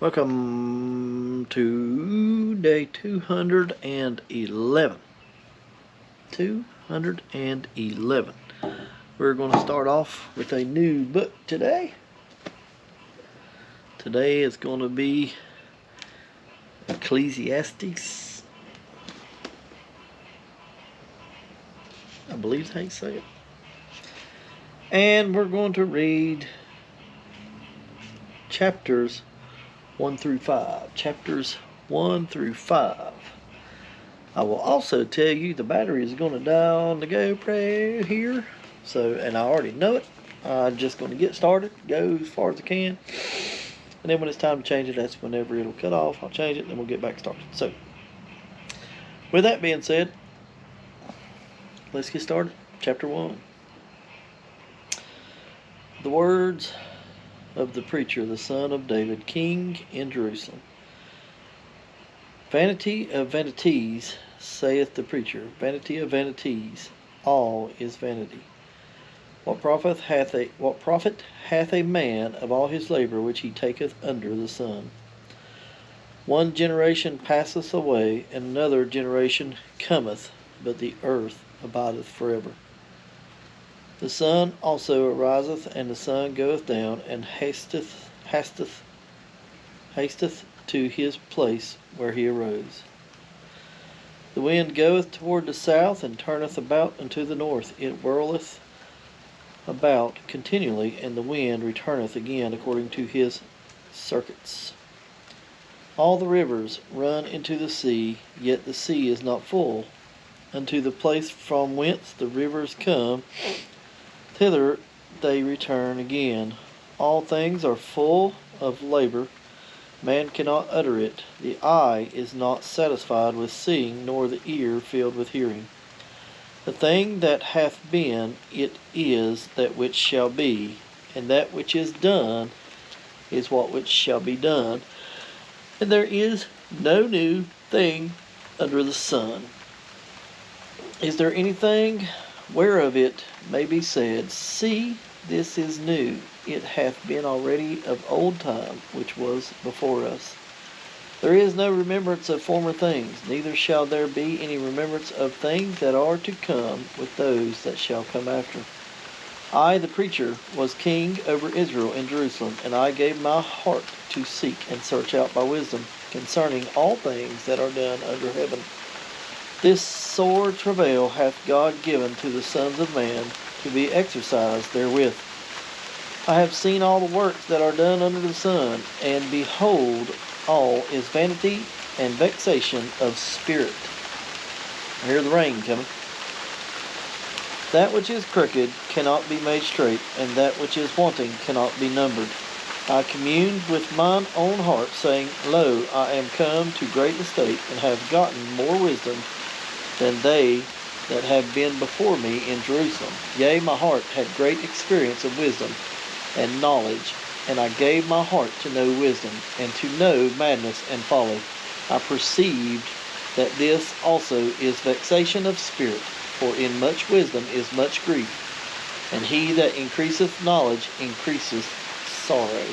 Welcome to day 211. 211. We're going to start off with a new book today. Today is going to be Ecclesiastes. I believe that's how you say it. And we're going to read chapters 1 through 5. Chapters 1 through 5. I will also tell you the battery is going to die on the GoPro here. And I already know it. I'm just going to get started, go as far as I can. And then when it's time to change it, that's whenever it'll cut off. I'll change it and then we'll get back started. So, with that being said, let's get started. Chapter 1. The words of the preacher, the son of David, king in Jerusalem. Vanity of vanities, saith the preacher, vanity of vanities, all is vanity. What profit hath a man of all his labor which he taketh under the sun? One generation passeth away, and another generation cometh, but the earth abideth forever. The sun also ariseth, and the sun goeth down, and hasteth to his place where he arose. The wind goeth toward the south, and turneth about unto the north. It whirleth about continually, and the wind returneth again according to his circuits. All the rivers run into the sea, yet the sea is not full. Unto the place from whence the rivers come, thither they return again. All things are full of labor. Man cannot utter it. The eye is not satisfied with seeing, nor the ear filled with hearing. The thing that hath been, it is that which shall be, and that which is done is what which shall be done. And there is no new thing under the sun. Is there anything whereof it may be said, See, this is new, it hath been already of old time, which was before us? There is no remembrance of former things, neither shall there be any remembrance of things that are to come with those that shall come after. I, the preacher, was king over Israel in Jerusalem, and I gave my heart to seek and search out by wisdom concerning all things that are done under heaven. This sore travail hath God given to the sons of man, to be exercised therewith. I have seen all the works that are done under the sun, and behold, all is vanity and vexation of spirit. I hear the rain coming. That which is crooked cannot be made straight, and that which is wanting cannot be numbered. I communed with mine own heart, saying, Lo, I am come to great estate, and have gotten more wisdom than they that have been before me in Jerusalem. Yea, my heart had great experience of wisdom and knowledge, and I gave my heart to know wisdom, and to know madness and folly. I perceived that this also is vexation of spirit, for in much wisdom is much grief, and he that increaseth knowledge increaseth sorrow.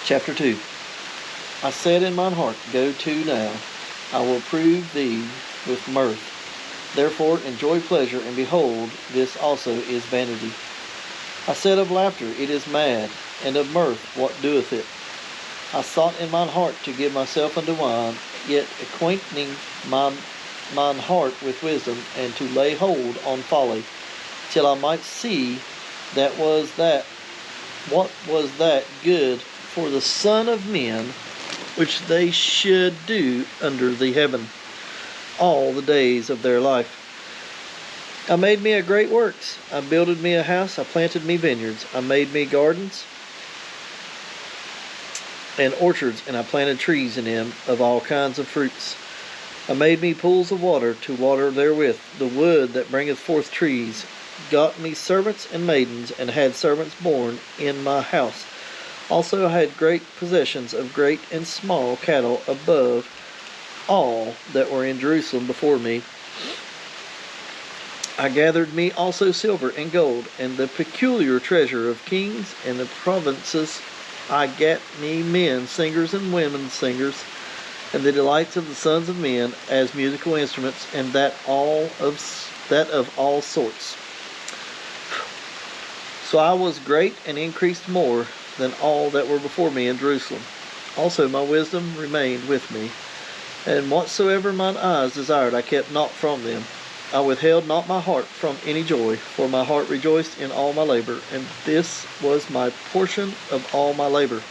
Chapter 2. I said in mine heart, Go to now, I will prove thee with mirth. Therefore enjoy pleasure, and behold, this also is vanity. I said of laughter, It is mad, and of mirth, what doeth it? I sought in mine heart to give myself unto wine, yet acquainting mine heart with wisdom, and to lay hold on folly, till I might see what was that good for the Son of Men, which they should do under the heaven all the days of their life. I made me a great works. I builded me a house. I planted me vineyards. I made me gardens and orchards, and I planted trees in them of all kinds of fruits. I made me pools of water to water therewith the wood that bringeth forth trees. Got me servants and maidens, and had servants born in my house. Also I had great possessions of great and small cattle above all that were in Jerusalem before me. I gathered me also silver and gold, and the peculiar treasure of kings and the provinces I gat me men singers and women singers, and the delights of the sons of men as musical instruments, and that of all sorts. So I was great and increased more than all that were before me in Jerusalem. Also my wisdom remained with me, and whatsoever mine eyes desired I kept not from them. I withheld not my heart from any joy, for my heart rejoiced in all my labor, and this was my portion of all my labor.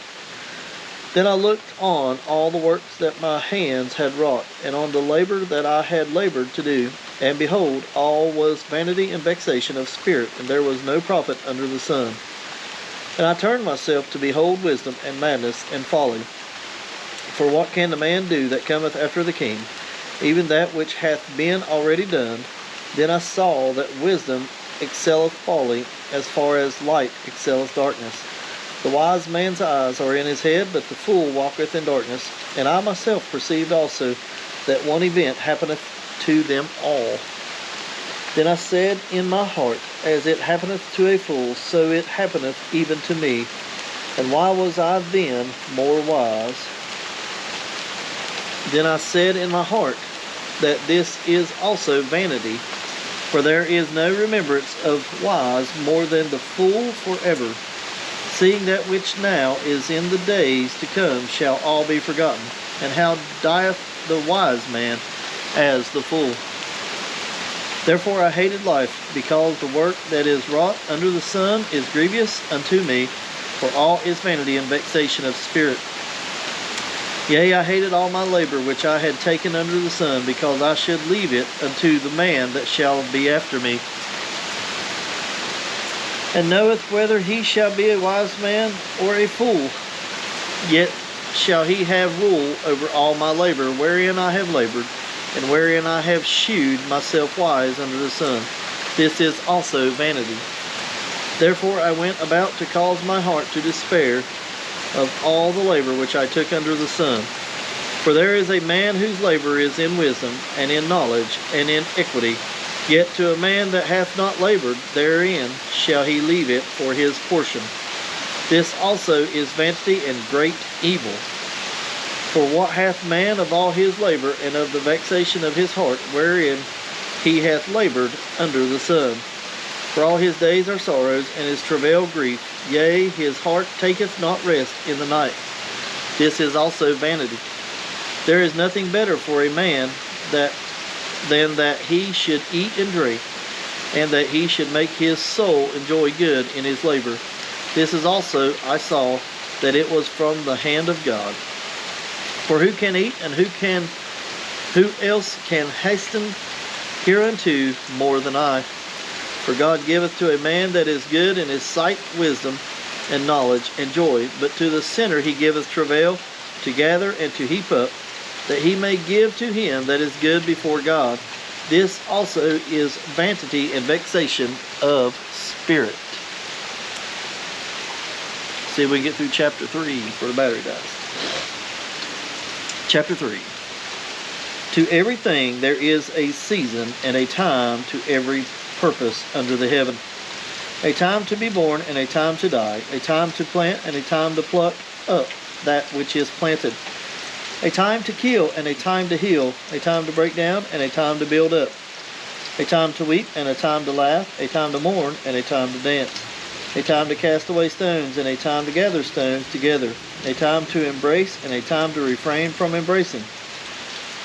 Then I looked on all the works that my hands had wrought, and on the labor that I had labored to do, and behold, all was vanity and vexation of spirit, and there was no profit under the sun. And I turned myself to behold wisdom and madness and folly. For what can the man do that cometh after the king? Even that which hath been already done. Then I saw that wisdom excelleth folly, as far as light excelleth darkness. The wise man's eyes are in his head, but the fool walketh in darkness. And I myself perceived also that one event happeneth to them all. Then I said in my heart, as it happeneth to a fool, so it happeneth even to me. And why was I then more wise? Then I said in my heart, that this is also vanity, for there is no remembrance of wise more than the fool forever. Seeing that which now is in the days to come shall all be forgotten. And how dieth the wise man as the fool? Therefore I hated life, because the work that is wrought under the sun is grievous unto me, for all is vanity and vexation of spirit. Yea, I hated all my labor which I had taken under the sun, because I should leave it unto the man that shall be after me, and knoweth whether he shall be a wise man or a fool. Yet shall he have rule over all my labor, wherein I have labored, and wherein I have shewed myself wise under the sun. This is also vanity. Therefore I went about to cause my heart to despair of all the labor which I took under the sun. For there is a man whose labor is in wisdom, and in knowledge, and in equity. Yet to a man that hath not labored therein shall he leave it for his portion. This also is vanity and great evil. For what hath man of all his labor, and of the vexation of his heart, wherein he hath labored under the sun? For all his days are sorrows, and his travail grief. Yea, his heart taketh not rest in the night. This is also vanity. There is nothing better for a man than that he should eat and drink, and that he should make his soul enjoy good in his labor. This is also, I saw, that it was from the hand of God. For who can eat, and who else can hasten hereunto more than I? For God giveth to a man that is good in his sight wisdom, and knowledge, and joy. But to the sinner he giveth travail, to gather and to heap up, that he may give to him that is good before God. This also is vanity and vexation of spirit. See if we can get through chapter 3 before the battery dies. Chapter 3. To everything there is a season and a time to every purpose under the heaven. A time to be born and a time to die. A time to plant and a time to pluck up that which is planted. A time to kill and a time to heal, a time to break down and a time to build up, a time to weep and a time to laugh, a time to mourn and a time to dance, a time to cast away stones and a time to gather stones together, a time to embrace and a time to refrain from embracing,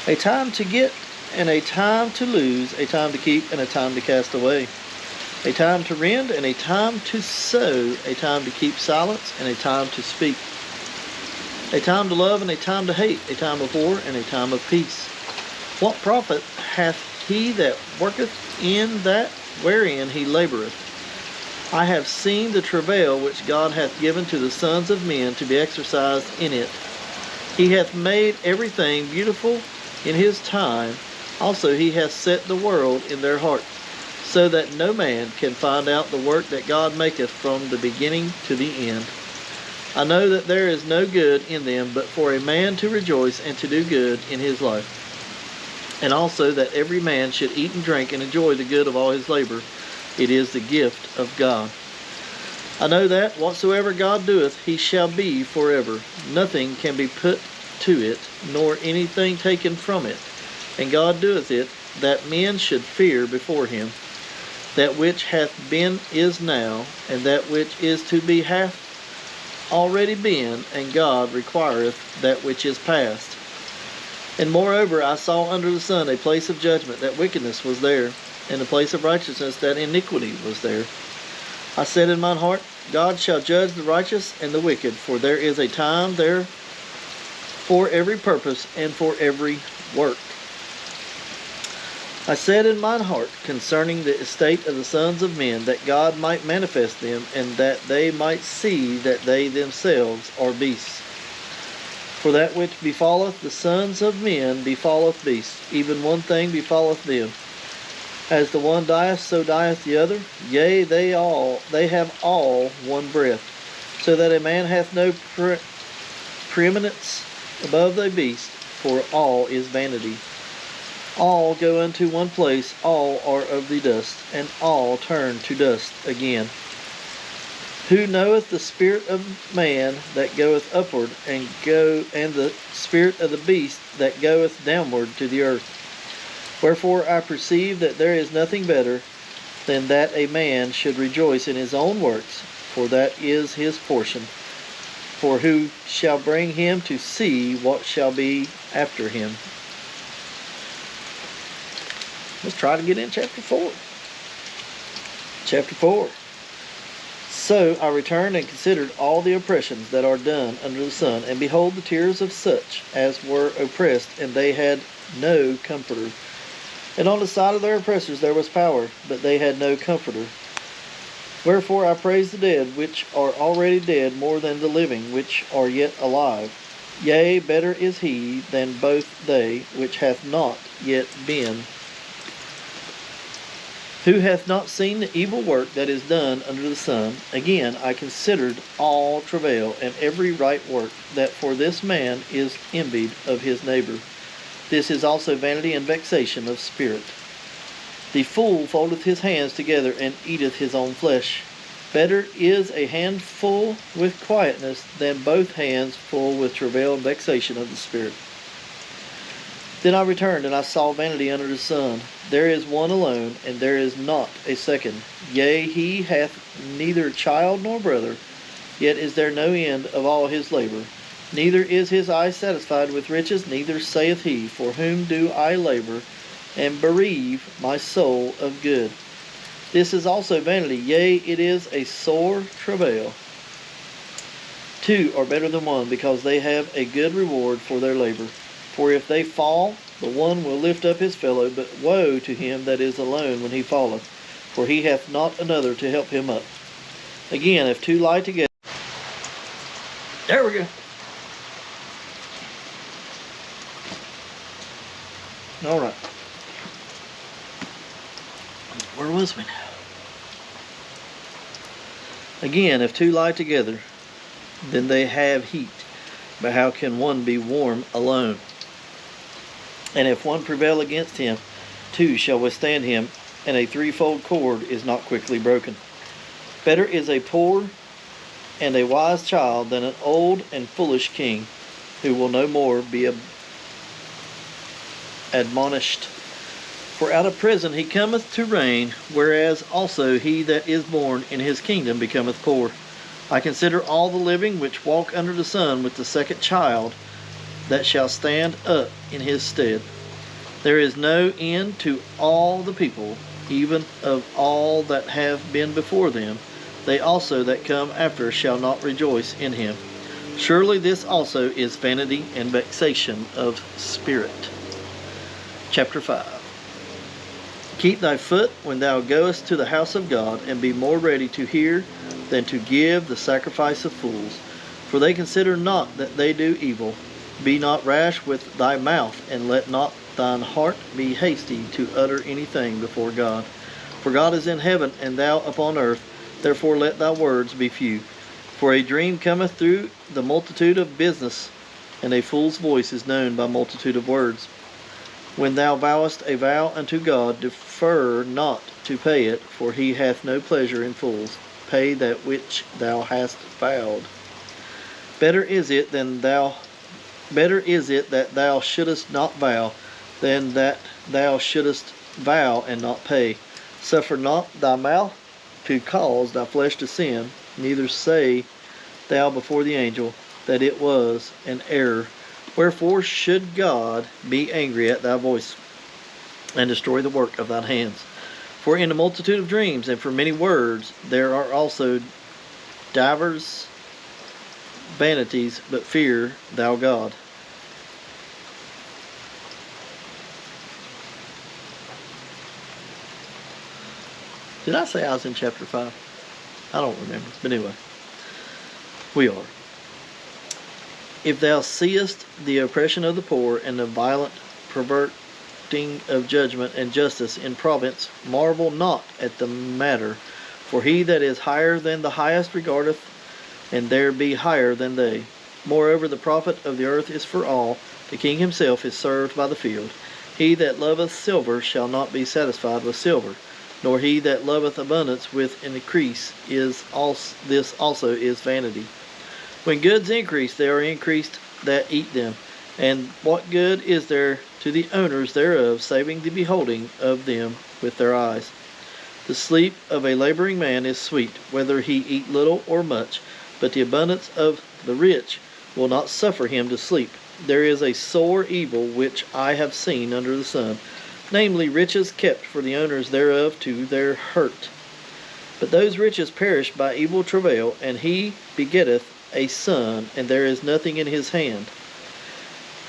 a time to get and a time to lose, a time to keep and a time to cast away, a time to rend and a time to sow, a time to keep silence and a time to speak, a time to love and a time to hate, a time of war and a time of peace. What profit hath he that worketh in that wherein he laboureth? I have seen the travail which God hath given to the sons of men to be exercised in it. He hath made everything beautiful in his time. Also he hath set the world in their heart, so that no man can find out the work that God maketh from the beginning to the end. I know that there is no good in them, but for a man to rejoice and to do good in his life. And also that every man should eat and drink and enjoy the good of all his labor. It is the gift of God. I know that whatsoever God doeth, he shall be forever. Nothing can be put to it, nor anything taken from it. And God doeth it, that men should fear before him. That which hath been is now, and that which is to be hath already been, and God requireth that which is past. And moreover I saw under the sun a place of judgment, that wickedness was there, and a place of righteousness, that iniquity was there. I said in mine heart, God shall judge the righteous and the wicked, for there is a time there for every purpose and for every work. I said in mine heart concerning the estate of the sons of men, that God might manifest them, and that they might see that they themselves are beasts. For that which befalleth the sons of men befalleth beasts, even one thing befalleth them. As the one dieth, so dieth the other. Yea, they have all one breath, so that a man hath no preeminence above the beast, for all is vanity. All go unto one place, all are of the dust, and all turn to dust again. Who knoweth the spirit of man that goeth upward, and the spirit of the beast that goeth downward to the earth? Wherefore I perceive that there is nothing better than that a man should rejoice in his own works, for that is his portion. For who shall bring him to see what shall be after him? Let's try to get in chapter 4. Chapter 4. So I returned and considered all the oppressions that are done under the sun, and behold, the tears of such as were oppressed, and they had no comforter. And on the side of their oppressors there was power, but they had no comforter. Wherefore I praise the dead which are already dead more than the living which are yet alive. Yea, better is he than both they which hath not yet been. Who hath not seen the evil work that is done under the sun? Again, I considered all travail and every right work, that for this man is envied of his neighbor. This is also vanity and vexation of spirit. The fool foldeth his hands together and eateth his own flesh. Better is a handful with quietness than both hands full with travail and vexation of the spirit. Then I returned, and I saw vanity under the sun. There is one alone, and there is not a second. Yea, he hath neither child nor brother, yet is there no end of all his labor. Neither is his eye satisfied with riches, neither saith he, For whom do I labor, and bereave my soul of good? This is also vanity, yea, it is a sore travail. Two are better than one, because they have a good reward for their labor. For if they fall, the one will lift up his fellow, but woe to him that is alone when he falleth, for he hath not another to help him up. Again, if two lie together... There we go. All right. Where was we now? Again, if two lie together, then they have heat. But how can one be warm alone? And if one prevail against him, two shall withstand him, and a threefold cord is not quickly broken. Better is a poor and a wise child than an old and foolish king, who will no more be admonished. For out of prison he cometh to reign, whereas also he that is born in his kingdom becometh poor. I consider all the living which walk under the sun with the second child that shall stand up in his stead. There is no end to all the people, even of all that have been before them. They also that come after shall not rejoice in him. Surely this also is vanity and vexation of spirit. Chapter 5. Keep thy foot when thou goest to the house of God, and be more ready to hear than to give the sacrifice of fools. For they consider not that they do evil. Be not rash with thy mouth, and let not thine heart be hasty to utter anything before God. For God is in heaven, and thou upon earth, therefore let thy words be few. For a dream cometh through the multitude of business, and a fool's voice is known by multitude of words. When thou vowest a vow unto God, defer not to pay it, for he hath no pleasure in fools. pay that which thou hast vowed. Better is it that thou shouldest not vow, than that thou shouldest vow and not pay. Suffer not thy mouth to cause thy flesh to sin, neither say thou before the angel that it was an error. Wherefore should God be angry at thy voice, and destroy the work of thine hands? For in a multitude of dreams and for many words there are also divers vanities, but fear thou God. Did I say I was in chapter 5? I don't remember. But anyway, we are. If thou seest the oppression of the poor and the violent perverting of judgment and justice in province, marvel not at the matter. For he that is higher than the highest regardeth, and there be higher than they. Moreover, the profit of the earth is for all. The king himself is served by the field. He that loveth silver shall not be satisfied with silver, nor he that loveth abundance with increase. This also is vanity. When goods increase, they are increased that eat them. And what good is there to the owners thereof, saving the beholding of them with their eyes? The sleep of a laboring man is sweet, whether he eat little or much, but the abundance of the rich will not suffer him to sleep. There is a sore evil which I have seen under the sun, namely riches kept for the owners thereof to their hurt. But those riches perish by evil travail, and he begetteth a son, and there is nothing in his hand.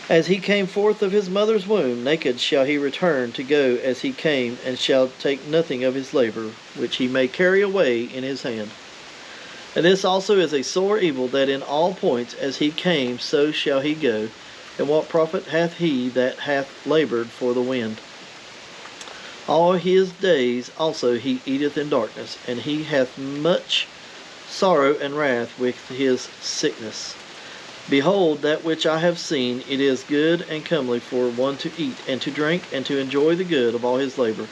As he came forth of his mother's womb, naked shall he return to go as he came, and shall take nothing of his labor, which he may carry away in his hand. And this also is a sore evil, that in all points as he came, so shall he go. And what profit hath he that hath labored for the wind? All his days also he eateth in darkness, and he hath much sorrow and wrath with his sickness. Behold, that which I have seen, it is good and comely for one to eat, and to drink, and to enjoy the good of all his labor,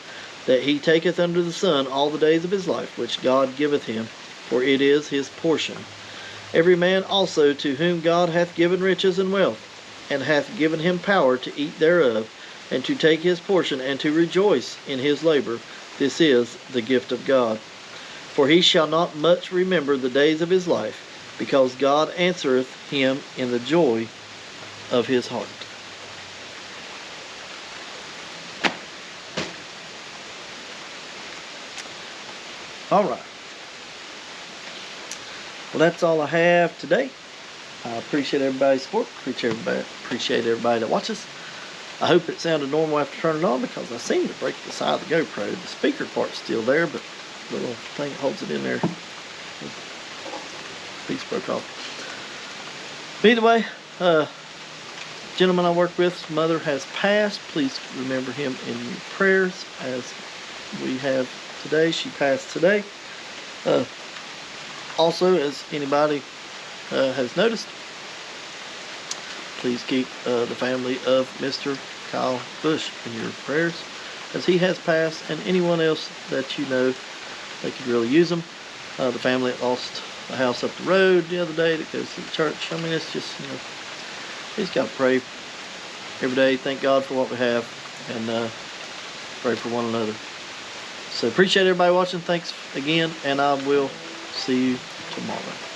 that he taketh under the sun all the days of his life, which God giveth him, for it is his portion. Every man also to whom God hath given riches and wealth, and hath given him power to eat thereof, and to take his portion, and to rejoice in his labor, this is the gift of God. For he shall not much remember the days of his life, because God answereth him in the joy of his heart. All right. Well, that's all I have today. I appreciate everybody's support. Appreciate everybody that watches. I hope it sounded normal after turning it on, because I seem to break the side of the GoPro. The speaker part's still there, but the little thing that holds it in there, piece broke off. But either way, gentleman I work with, mother has passed. Please remember him in your prayers, as we have today. She passed today. Also, as anybody has noticed, please keep the family of Mr. Kyle Bush in your prayers, as he has passed, and anyone else that you know that could really use them. The family that lost a house up the road the other day that goes to the church. I mean, it's just, you just got to pray every day. Thank God for what we have, and pray for one another. So appreciate everybody watching. Thanks again, and I will see you tomorrow.